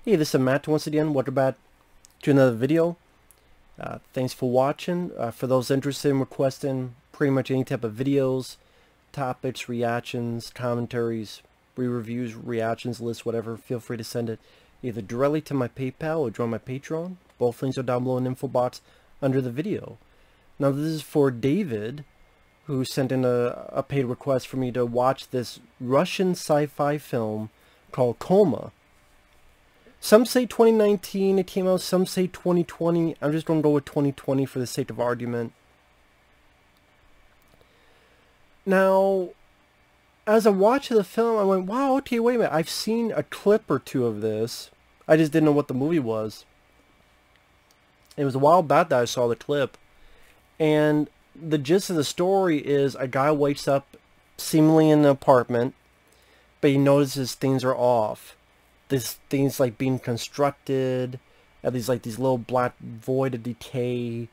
Hey, this is Matt once again. Welcome back to another video. Thanks for watching. For those interested in requesting pretty much any type of videos, topics, reactions, commentaries, re-reviews, reactions, lists, whatever, feel free to send it either directly to my PayPal or join my Patreon. Both links are down below in the info box under the video. Now this is for David, who sent in a paid request for me to watch this Russian sci-fi film called Coma. Some say 2019 it came out, some say 2020. I'm just going to go with 2020 for the sake of argument. Now, as I watched the film, I went, wow, okay, wait a minute. I've seen a clip or two of this. I just didn't know what the movie was. It was a while back that I saw the clip. And the gist of the story is a guy wakes up seemingly in an apartment, but he notices things are off. This things like being constructed, and these little black void of decay.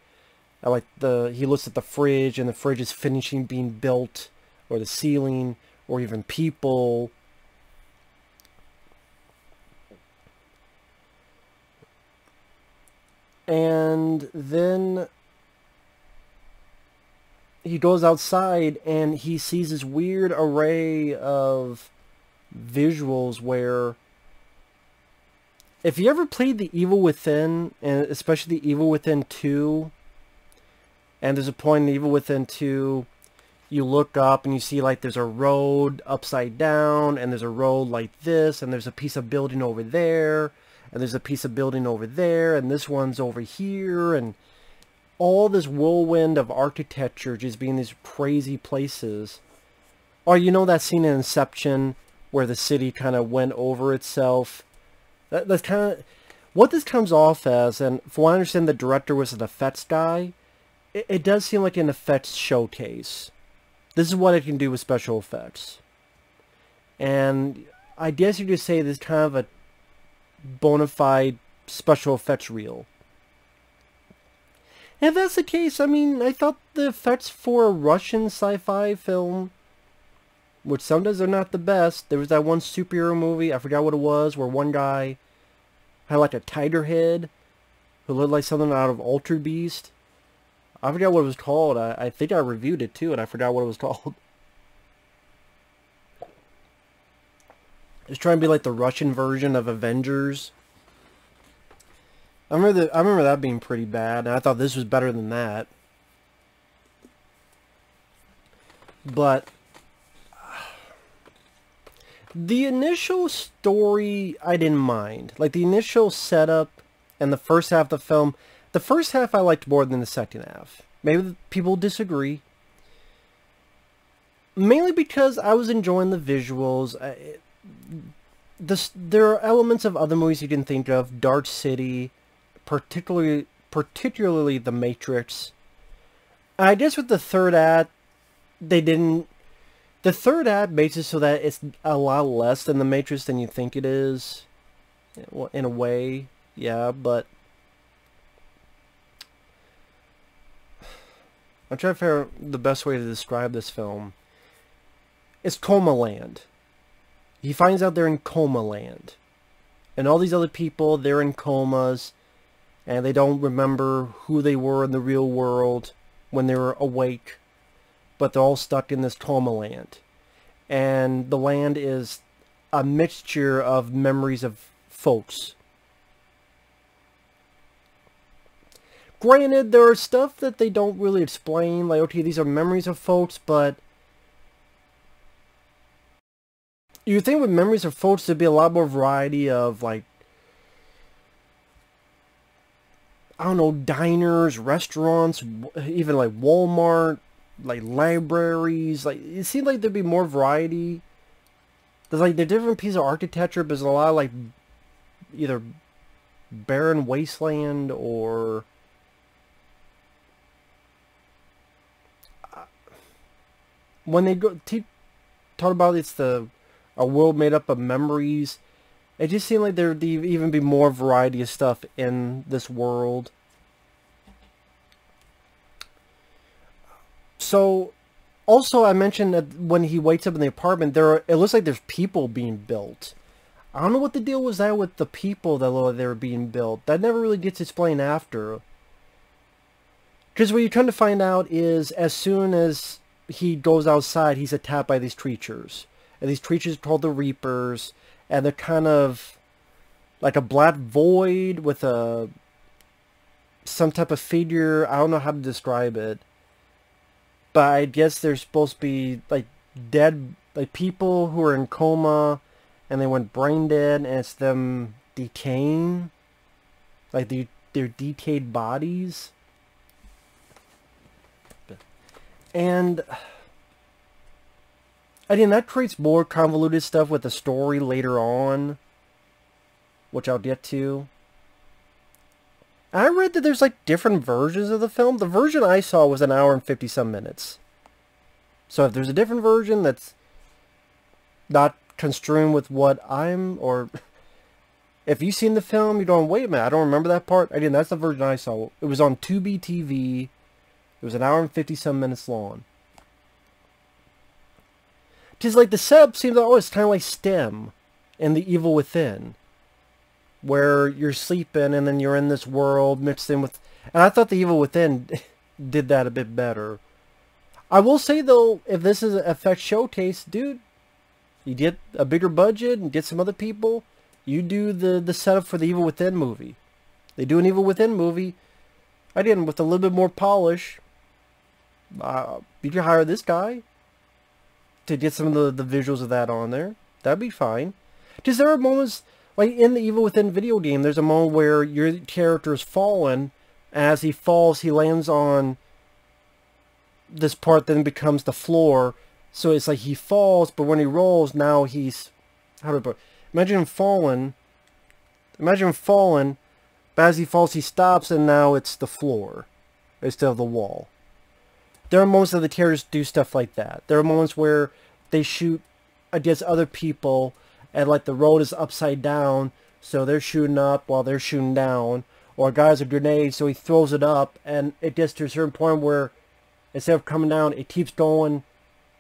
He looks at the fridge, and the fridge is finishing being built, or the ceiling, or even people. And then he goes outside and he sees this weird array of visuals where, if you ever played The Evil Within, and especially The Evil Within 2, and there's a point in The Evil Within 2, you look up and you see like there's a road upside down, and there's a road like this, and there's a piece of building over there, and there's a piece of building over there, and this one's over here, and all this whirlwind of architecture just being these crazy places. Or you know that scene in Inception where the city kind of went over itself? That's kind of what this comes off as, and from what I understand, the director was an effects guy. It does seem like an effects showcase. This is what it can do with special effects. And I guess you could say this is kind of a bona fide special effects reel. And if that's the case, I mean, I thought the effects for a Russian sci-fi film, which sometimes are not the best. There was that one superhero movie, I forgot what it was, where one guy had like a tiger head who looked like something out of Altered Beast. I forgot what it was called. I think I reviewed it too, and I forgot what it was called. It's trying to be like the Russian version of Avengers. I remember that being pretty bad, and I thought this was better than that. But the initial story, I didn't mind. Like, the initial setup and the first half of the film, the first half I liked more than the second half. Maybe people disagree. Mainly because I was enjoying the visuals. There are elements of other movies you didn't think of. Dark City, particularly The Matrix. I guess with the third act, they didn't... The third act makes it so that it's a lot less than The Matrix than you think it is. In a way, yeah, but... I'm trying to figure out the best way to describe this film. It's Coma Land. He finds out they're in Coma Land. And all these other people, they're in comas. And they don't remember who they were in the real world when they were awake. But they're all stuck in this Coma Land. And the land is a mixture of memories of folks. Granted, there are stuff that they don't really explain. Like, okay, these are memories of folks, but... You think with memories of folks there'd be a lot more variety of, like... I don't know, diners, restaurants, even like Walmart, like libraries. Like, it seemed like there'd be more variety. There's like the different pieces of architecture, but there's a lot of like either barren wasteland or when they go talk about it's a world made up of memories. It just seemed like there'd even be more variety of stuff in this world. So, also I mentioned that when he wakes up in the apartment, it looks like there's people being built. I don't know what the deal was that with the people that they were being built. That never really gets explained after. Because what you're trying to find out is, as soon as he goes outside, he's attacked by these creatures. And these creatures are called the Reapers. And they're kind of like a black void with some type of figure. I don't know how to describe it. But I guess they're supposed to be like dead, like people who are in coma and they went brain dead, and it's them decaying. Like they're decayed bodies. And again, that creates more convoluted stuff with the story later on, which I'll get to. I read that there's like different versions of the film. The version I saw was an hour and 50-some minutes. So if there's a different version that's not construing with what or if you've seen the film, you're going, wait a minute, I don't remember that part. Again, that's the version I saw. It was on Tubi TV. It was an hour and 50-some minutes long. Just like the setup seems like, oh, it's kind of like STEM and The Evil Within, where you're sleeping and then you're in this world mixed in with... And I thought The Evil Within did that a bit better. I will say, though, if this is an effect showcase, dude, you get a bigger budget and get some other people, you do the setup for the Evil Within movie. They do an Evil Within movie, again, with a little bit more polish. You can hire this guy to get some of the visuals of that on there. That'd be fine. Because there are moments... Like, in the Evil Within video game, there's a moment where your character is fallen, and as he falls, he lands on this part that then becomes the floor. So it's like he falls, but when he rolls, now he's... How do I put it? Imagine him falling, but as he falls, he stops, and now it's the floor instead of the wall. There are moments that the characters do stuff like that. There are moments where they shoot against other people, and like the road is upside down, so they're shooting up while they're shooting down. Or a guy has a grenade, so he throws it up, and it gets to a certain point where instead of coming down, it keeps going,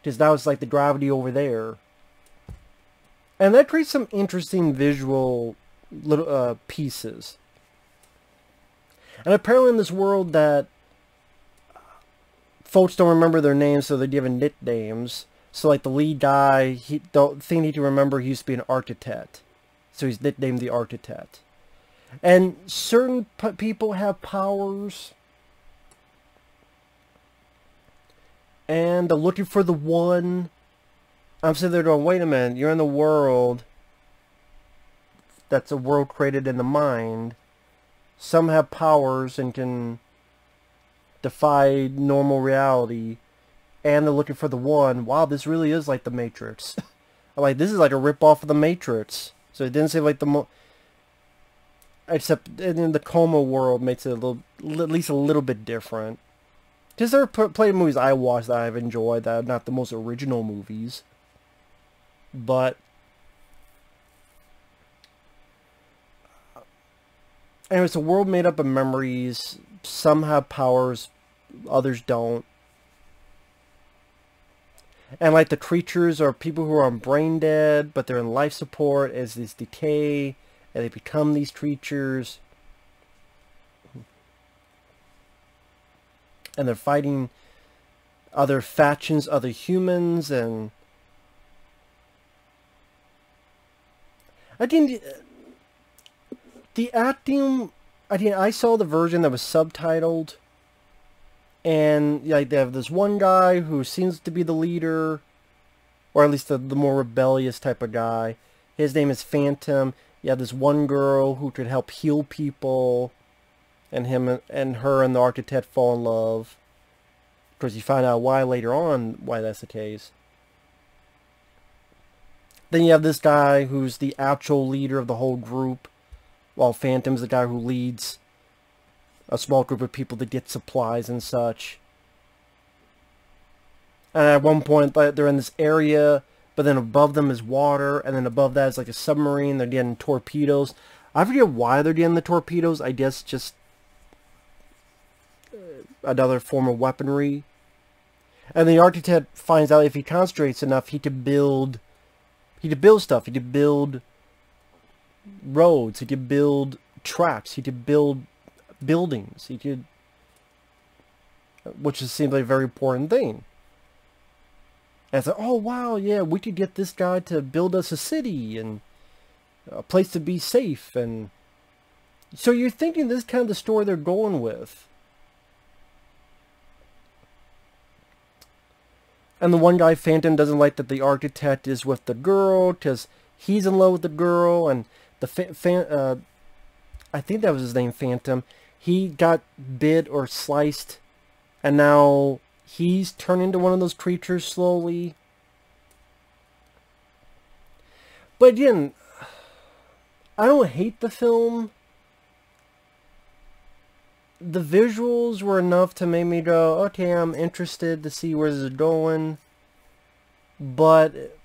because now it's like the gravity over there. And that creates some interesting visual little pieces. And apparently in this world that folks don't remember their names, so they're given nicknames. So like the lead guy, the thing you need to remember, he used to be an architect. So he's nicknamed the Architect. And certain people have powers. And they're looking for the one. I'm sitting there going, wait a minute, you're in the world. That's a world created in the mind. Some have powers and can defy normal reality. And they're looking for the one. Wow, this really is like the Matrix. Like, this is like a rip-off of the Matrix. So it didn't say like except in the Coma world makes it a little, at least a little bit different. Because there are plenty of movies I watched that I've enjoyed that are not the most original movies. But anyway, it's a world made up of memories. Some have powers, others don't. And like the creatures are people who are on brain dead, but they're in life support as this decay, and they become these creatures. And they're fighting other factions, other humans, and I think the acting, I saw the version that was subtitled. And like they have this one guy who seems to be the leader, or at least the more rebellious type of guy. His name is Phantom. You have this one girl who could help heal people, and him and her and the Architect fall in love. Of course, you find out why later on why that's the case. Then you have this guy who's the actual leader of the whole group, while Phantom's the guy who leads a small group of people to get supplies and such. And at one point, they're in this area, but then above them is water, and then above that is like a submarine. They're getting torpedoes. I forget why they're getting the torpedoes. I guess just another form of weaponry. And the Architect finds out if he concentrates enough, he could build stuff. He could build roads, he could build tracks, he could build buildings, he could, which seems like a very important thing. And it's like, oh wow, yeah, we could get this guy to build us a city and a place to be safe. And so you're thinking this is kind of the story they're going with. And the one guy, Phantom, doesn't like that the architect is with the girl because he's in love with the girl, and the I think that was his name, Phantom. He got bit or sliced, and now he's turned into one of those creatures slowly. But again, I don't hate the film. The visuals were enough to make me go, okay, I'm interested to see where this is going. But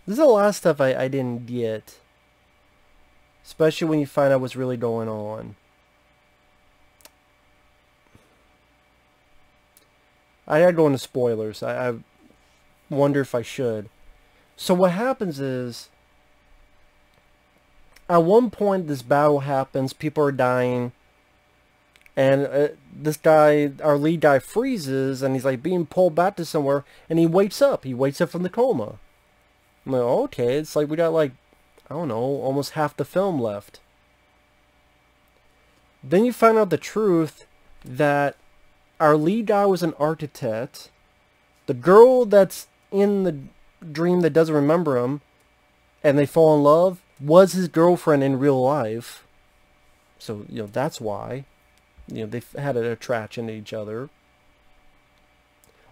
there's a lot of stuff I didn't get. Especially when you find out what's really going on. I gotta go into spoilers. I wonder if I should. So what happens is, at one point this battle happens, people are dying, and this guy, our lead guy, freezes, and he's like being pulled back to somewhere, and he wakes up. He wakes up from the coma. I'm like, okay, it's like we got like, I don't know, almost half the film left. Then you find out the truth that our lead guy was an architect. The girl that's in the dream that doesn't remember him, and they fall in love, was his girlfriend in real life. So, you know, that's why. You know, they've had an attraction to each other.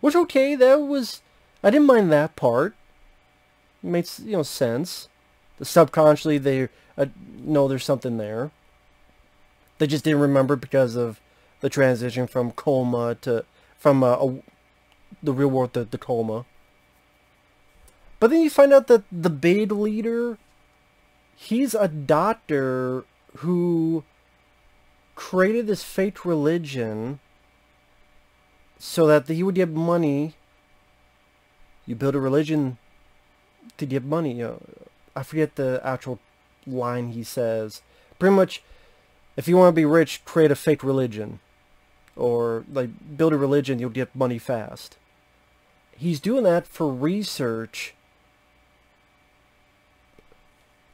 Which, okay, that was, I didn't mind that part. It makes, you know, sense. Subconsciously, they know there's something there. They just didn't remember because of the transition from coma to, from the real world to the coma. But then you find out that the beta leader, he's a doctor who created this fake religion so that he would get money. You build a religion to get money. You know, I forget the actual line he says. Pretty much, if you want to be rich, create a fake religion. Or, like, build a religion, you'll get money fast. He's doing that for research.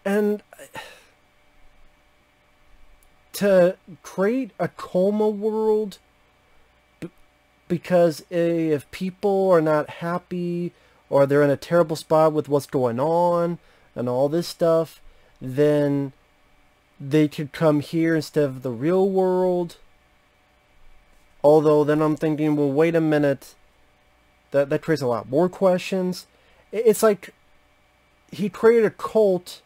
And to create a coma world, because if people are not happy, or they're in a terrible spot with what's going on, and all this stuff, then they could come here instead of the real world. Although then I'm thinking, well, wait a minute, that creates a lot more questions. It's like he created a cult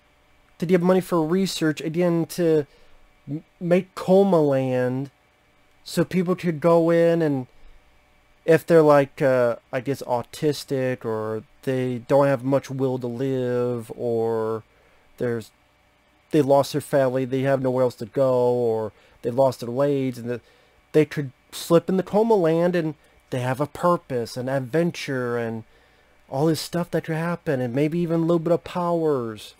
to get money for research, again, to make Coma Land so people could go in, and if they're like, I guess, autistic, or they don't have much will to live, or they lost their family, they have nowhere else to go, or they lost their legs, and they could slip in the Coma Land, and they have a purpose, and adventure, and all this stuff that could happen, and maybe even a little bit of powers.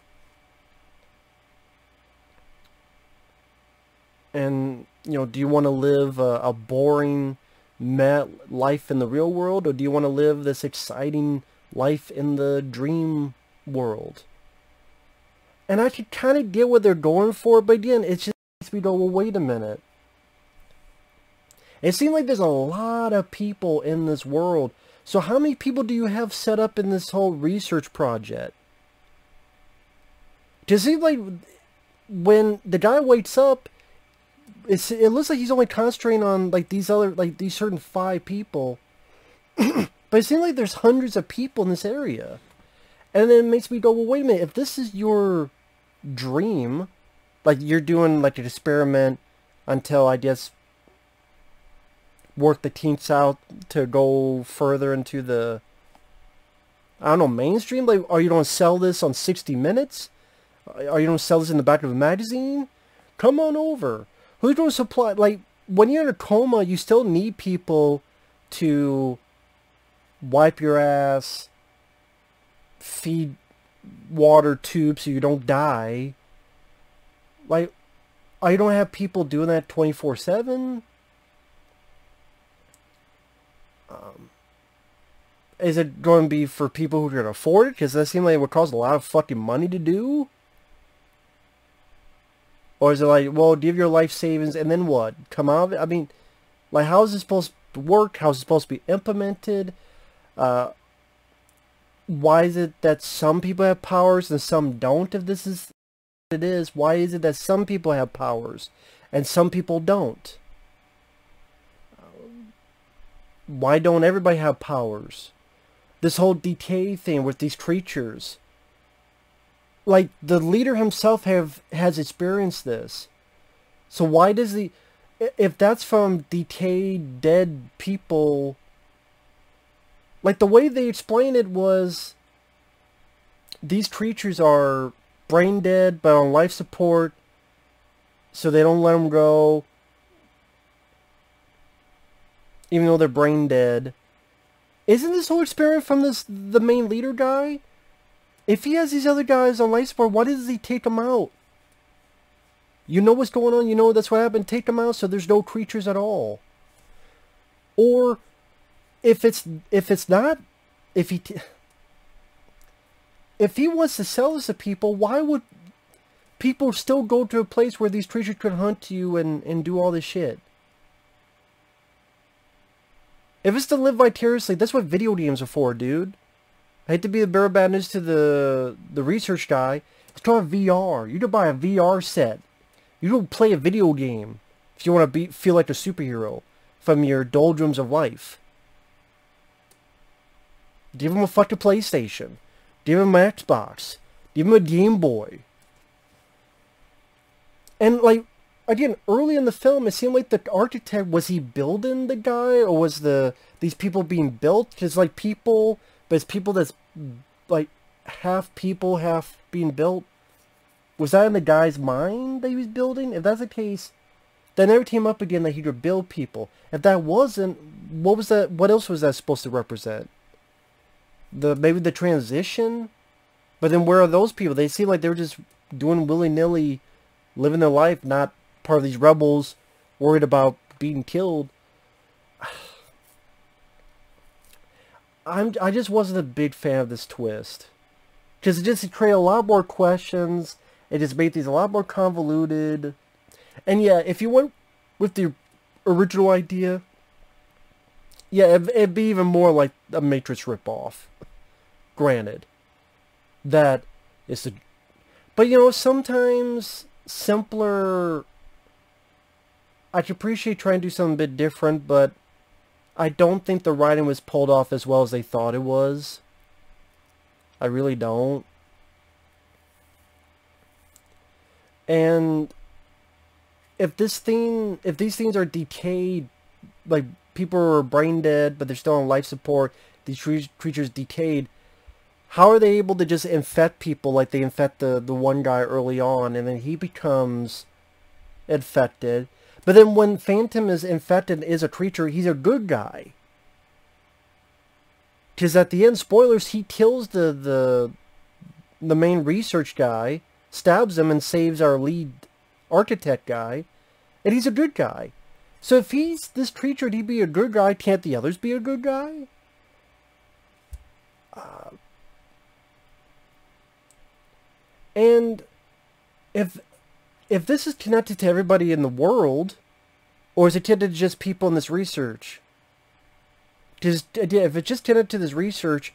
And, you know, do you want to live a boring life in the real world, or do you want to live this exciting life in the dream world? And I could kind of get what they're going for, but again, it just makes me go, well, wait a minute. It seems like there's a lot of people in this world. So how many people do you have set up in this whole research project? It seems like when the guy wakes up, it looks like he's only concentrating on like these certain 5 people. But it seems like there's hundreds of people in this area. And then it makes me go, well, wait a minute, if this is your dream, like you're doing like an experiment until, I guess, work the kinks out to go further into the, I don't know, mainstream? Like, are you going to sell this on 60 Minutes? Are you going to sell this in the back of a magazine? Come on over. Who's going to supply, like, when you're in a coma, you still need people to wipe your ass, feed water tubes so you don't die, Like, I don't have people doing that 24/7. Is it going to be for people who can afford it? Because that seems like it would cost a lot of fucking money to do. Or is it like, well, give your life savings and then what? Come out of it? I mean, like, how is this supposed to work? How is it supposed to be implemented? Why is it that some people have powers and some don't? If this is what it is, why is it that some people have powers and some people don't? Why don't everybody have powers? This whole decay thing with these creatures. Like, the leader himself has experienced this. So why does the... If that's from decayed, dead people... Like, the way they explained it was... These creatures are brain dead, but on life support. So they don't let them go. Even though they're brain dead. Isn't this whole experiment from the main leader guy? If he has these other guys on life support, why does he take them out? You know what's going on. You know that's what happened. Take them out so there's no creatures at all. Or if he wants to sell this to people, why would people still go to a place where these creatures could hunt you and do all this shit? If it's to live vicariously, that's what video games are for, dude. I hate to be the bearer of bad news to the research guy. It's called VR. You don't buy a VR set. You don't play a video game if you want to feel like a superhero from your doldrums of life. Give him a fucking PlayStation. Give him an Xbox. Give him a Game Boy. And, like, again, early in the film, it seemed like the architect, was he building the guy? Or was these people being built? Because, like, people... But it's people that's, like, half people, half being built. Was that in the guy's mind that he was building? If that's the case, that never came up again that he could build people. If that wasn't, what was that? What else was that supposed to represent? Maybe the transition? But then where are those people? They seem like they were just doing willy-nilly, living their life, not part of these rebels, worried about being killed. I just wasn't a big fan of this twist. Because it just created a lot more questions. It just made things a lot more convoluted. And yeah, if you went with the original idea, yeah, it'd be even more like a Matrix ripoff. Granted. That is the... But you know, sometimes simpler... I can appreciate trying to do something a bit different, but I don't think the writing was pulled off as well as they thought it was. I really don't. And if these things are decayed, like people are brain dead, but they're still on life support, these creatures decayed, how are they able to just infect people like they infect the one guy early on, and then he becomes infected? But then when Phantom is infected and is a creature, he's a good guy. Because at the end, spoilers, he kills the main research guy, stabs him, and saves our lead architect guy, and he's a good guy. So if he's this creature and he'd be a good guy, can't the others be a good guy? And if this is connected to everybody in the world, or is it connected to just people in this research? Because if it's just connected to this research,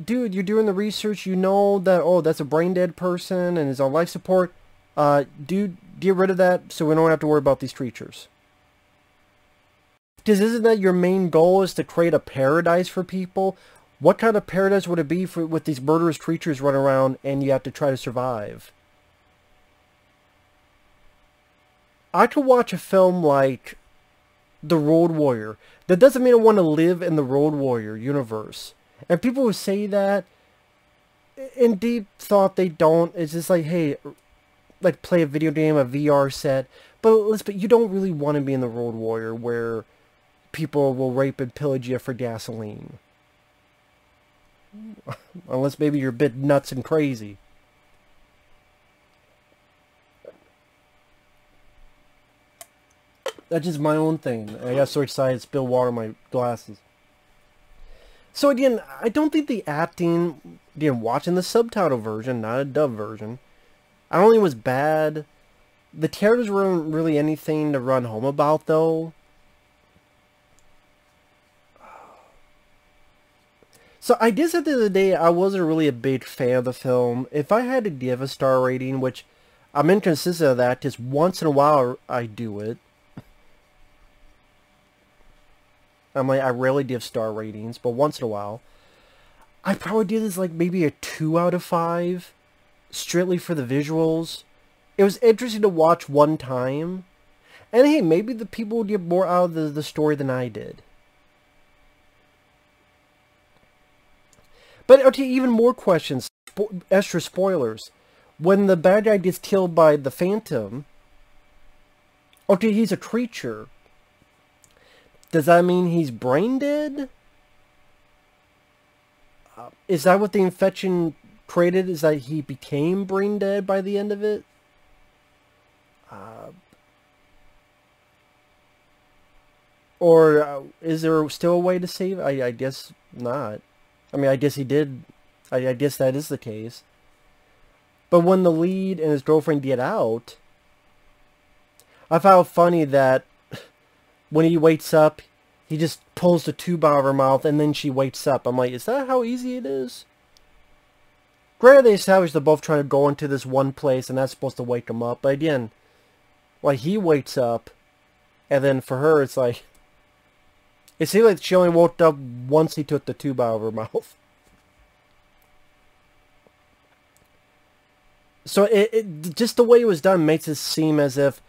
dude, you're doing the research, you know that, oh, that's a brain dead person and is on life support. Dude, get rid of that so we don't have to worry about these creatures. Because isn't that your main goal, is to create a paradise for people? What kind of paradise would it be with these murderous creatures running around and you have to try to survive? I could watch a film like The Road Warrior. That doesn't mean I want to live in the Road Warrior universe. And people who say that, in deep thought, they don't. It's just like, hey, like play a video game, a VR set. But you don't really want to be in the Road Warrior where people will rape and pillage you for gasoline. Unless maybe you're a bit nuts and crazy. That's just my own thing. I got so excited, spilled water on my glasses. So again, I don't think the acting, again, watching the subtitle version, not a dub version, I don't think it was bad. The characters weren't really anything to run home about, though. So I guess at the end of the day, I wasn't really a big fan of the film. If I had to give a star rating, which I'm inconsistent of that, just once in a while I do it. I rarely give star ratings, but once in a while. I probably did this like maybe a 2 out of 5, strictly for the visuals. It was interesting to watch one time. And hey, maybe the people would get more out of the story than I did. But okay, even more questions. Extra spoilers. When the bad guy gets killed by the Phantom, okay, he's a creature. Does that mean he's brain dead? Is that what the infection created? Is that he became brain dead by the end of it? Or is there still a way to save? I guess not. I mean, I guess he did. I guess that is the case. But when the lead and his girlfriend get out, I found it funny that when he wakes up, he just pulls the tube out of her mouth and then she wakes up. I'm like, is that how easy it is? Granted, they established they're both trying to go into this one place and that's supposed to wake them up. But again, like, he wakes up and then for her, it's like, it seemed like she only woke up once he took the tube out of her mouth. So it just the way it was done makes it seem as if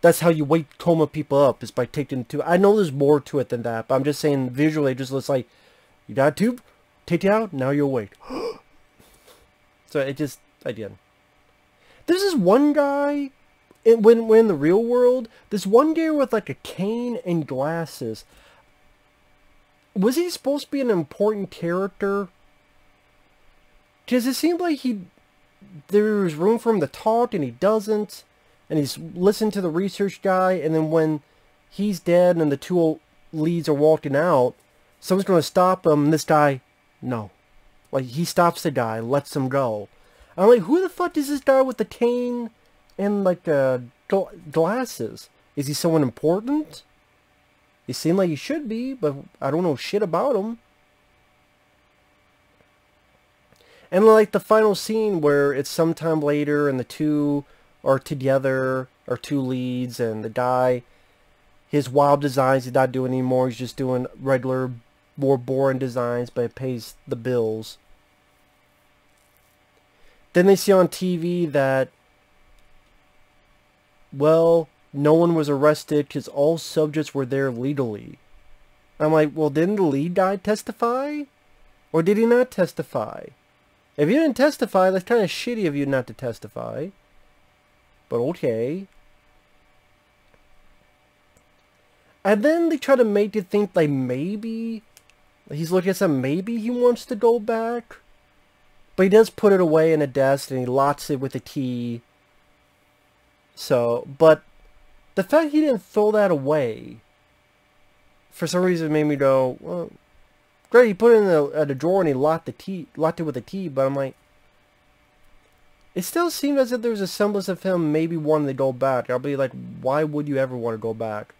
that's how you wake coma people up, is by taking the tube. I know there's more to it than that, but I'm just saying visually it just looks like, you got a tube, take it out, now you're awake. So it just, again. There's this one guy, when in the real world, this one guy with like a cane and glasses. Was he supposed to be an important character? Because it seemed like there's room for him to talk and he doesn't. And he's listening to the research guy, and then when he's dead and the two leads are walking out, someone's going to stop him, and this guy, no. Like, he stops the guy, lets him go. I'm like, who the fuck is this guy with the cane and, like, glasses? Is he someone important? He seemed like he should be, but I don't know shit about him. And, like, the final scene where it's sometime later and the two are together, or two leads, and the guy, his wild designs he's not doing anymore. He's just doing regular, more boring designs, but it pays the bills. Then they see on TV that, well, no one was arrested because all subjects were there legally. I'm like, well, didn't the lead guy testify? Or did he not testify? If you didn't testify, that's kind of shitty of you not to testify. But okay. And then they try to make it think like maybe he's looking at something, maybe he wants to go back. But he does put it away in a desk and he locks it with a key. So, but the fact he didn't throw that away, for some reason made me go, well, great, he put it in the drawer and he locked it with a key, but I'm like, it still seemed as if there was a semblance of him maybe wanting to go back. I'll be like, why would you ever want to go back?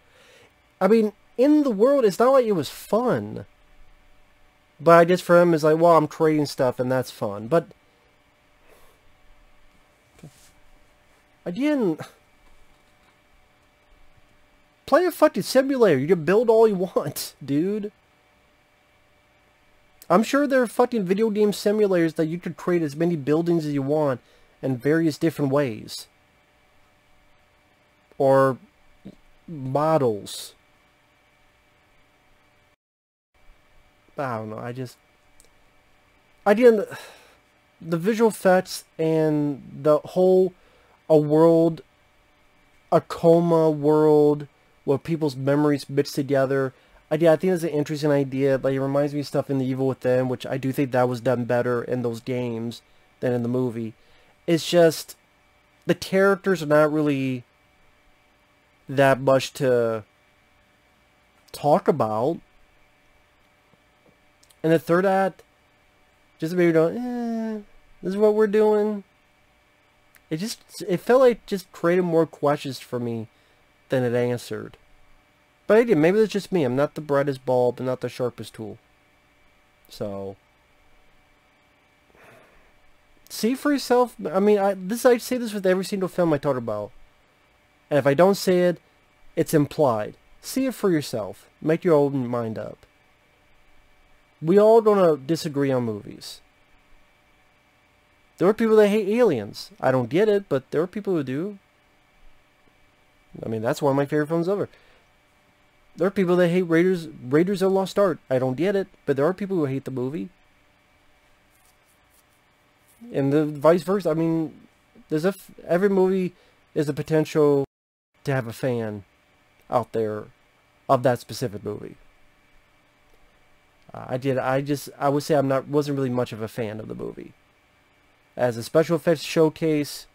I mean, in the world, it's not like it was fun. But I guess for him, it's like, well, I'm creating stuff and that's fun. But, again, play a fucking simulator. You can build all you want, dude. I'm sure there are fucking video game simulators that you could create as many buildings as you want in various different ways. Or models. I don't know, again, the visual effects and the whole, a coma world where people's memories mix together. I think it's an interesting idea. Like, it reminds me of stuff in The Evil Within, which I do think that was done better in those games than in the movie. It's just, the characters are not really that much to talk about. And the third act, just maybe going, this is what we're doing. It felt like it just created more questions for me than it answered. But again, maybe it's just me. I'm not the brightest bulb. I'm not the sharpest tool. So, see for yourself. I mean, I say this with every single film I talk about. And if I don't say it, it's implied. See it for yourself. Make your own mind up. We all gonna disagree on movies. There are people that hate aliens. I don't get it, but there are people who do. I mean, that's one of my favorite films ever. There are people that hate Raiders of the Lost Ark. I don't get it, but there are people who hate the movie. And the vice versa. I mean, every movie is a potential to have a fan out there of that specific movie. I would say wasn't really much of a fan of the movie. As a special effects showcase,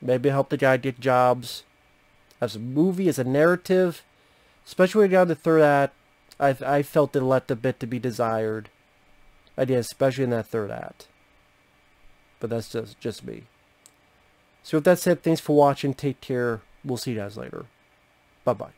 maybe help the guy get jobs. As a movie, as a narrative, especially when it got to the third act, I felt it left a bit to be desired. I did, especially in that third act. But that's just me. So with that said, thanks for watching. Take care. We'll see you guys later. Bye-bye.